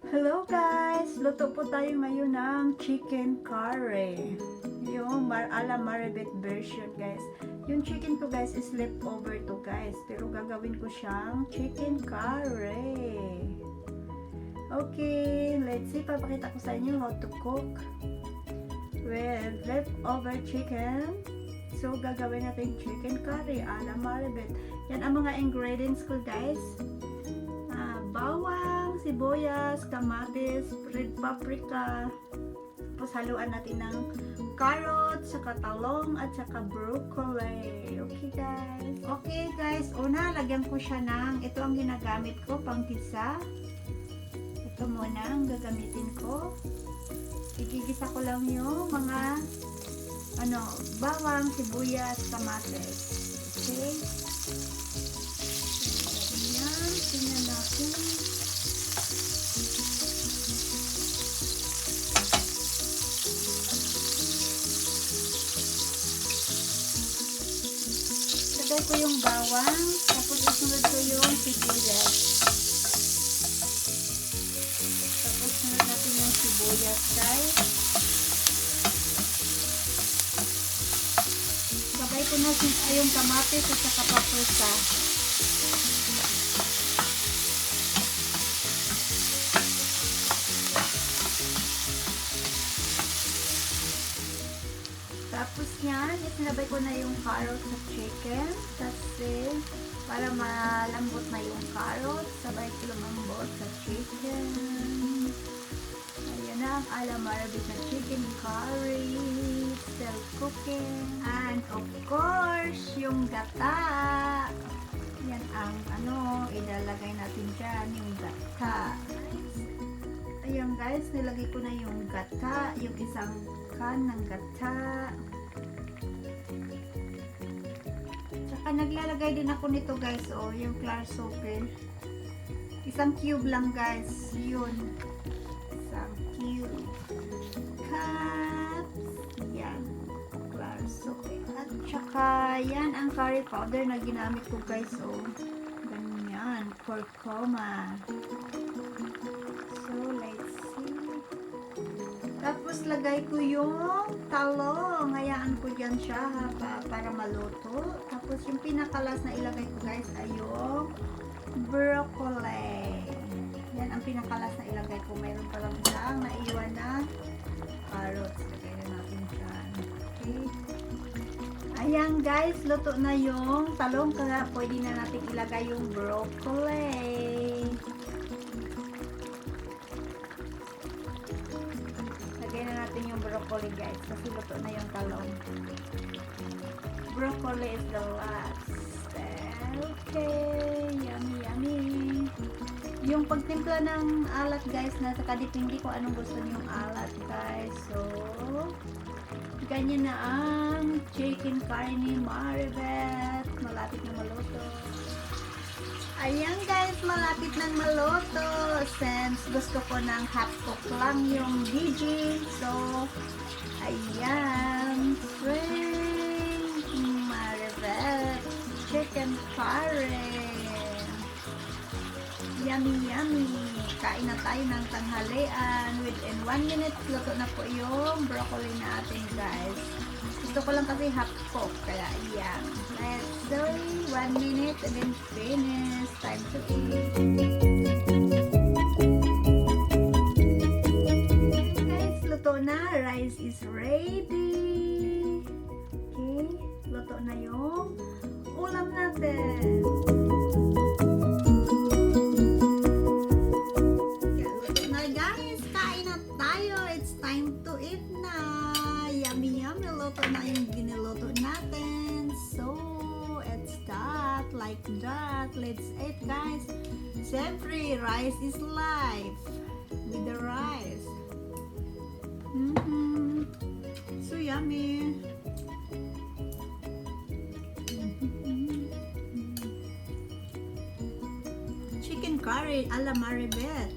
Hello guys! Luto po tayo ngayon ng chicken curry. Yung ala Marivet version guys. Yung chicken ko guys is leftover to guys. Pero gagawin ko siyang chicken curry. Okay, let's see. Papakita ko sa inyo how to cook with leftover chicken. So, gagawin natin chicken curry ala Marivet. Yan ang mga ingredients ko guys. Bawang, sibuyas, kamatis, red paprika. Tapos haluan natin ng carrot, saka talong, at saka broccoli. Okay guys, una lagyan ko siya ng, ito ang ginagamit ko pang pizza. Ito muna ang gagamitin ko. Igigisa ko lang yung mga bawang, sibuyas, kamatis. Okay? Tingnan natin. Lagay ko yung bawang, tapos isunod ko yung sibuyas. Tapos sunod natin yung sibuyas guys. Sabay ko na yung kamatis at saka paprika. Tapos yan, isinabay ko na yung carrot sa chicken kasi para malambot na yung carrot, sabay ko lumambot sa chicken. Ayan na ang ala Marivet na chicken curry, still cooking. And of course, yung gata. Yan ang ilalagay natin dyan, yung gata. Ayan guys, nilagay ko na yung gata, yung isang can ng gata. Tsaka naglalagay din ako nito guys, yung clar soup. Isang cube lang guys, yun. Isang cube. Cups. Yan. Clar soup. At tsaka yan ang curry powder na ginamit ko guys, ganyan. Curcuma. So, let's see. Tapos, lagay ko yung talong. Hayaan ko dyan siya para maluto. Tapos, yung pinakalas na ilagay ko guys ay yung broccoli. Yan ang pinakalas na ilagay ko. Mayroon pa lang siyang naiwan na carrots. Lagay na natin dyan. Okay. Ayan guys, luto na yung talong. Kaya pwede na natin ilagay yung broccoli. Yung broccoli guys kasi luto na yung talong. Broccoli is the last. Okay, yummy. Yung pagtimpla ng alat guys, nasa kadipindi ko anong gusto niyong alat guys. So, ganyan na ang chicken curry ni Marivet. Malapit na maluto. Ayan guys, malapit nang maluto. Since gusto ko ng half cook lang yung DG. So, ayan. Marivet chicken curry. Yummy. Kain na tayo ng tanghalian. Within 1 minute, luto na po yung broccoli natin guys. Gusto ko lang kasi half cook. Kaya ayan. Let's do 1 minute and then finish. Time to eat. Guys, luto na. Rice is ready. Okay. Luto na yung ulam natin. Luto na guys. Kain na tayo. It's time to eat na. Yummy. Luto na yung giniluto natin. So, it's that. Like that. Let's eat guys. Siyempre, rice is life. With the rice. So yummy. Chicken curry ala Marivet.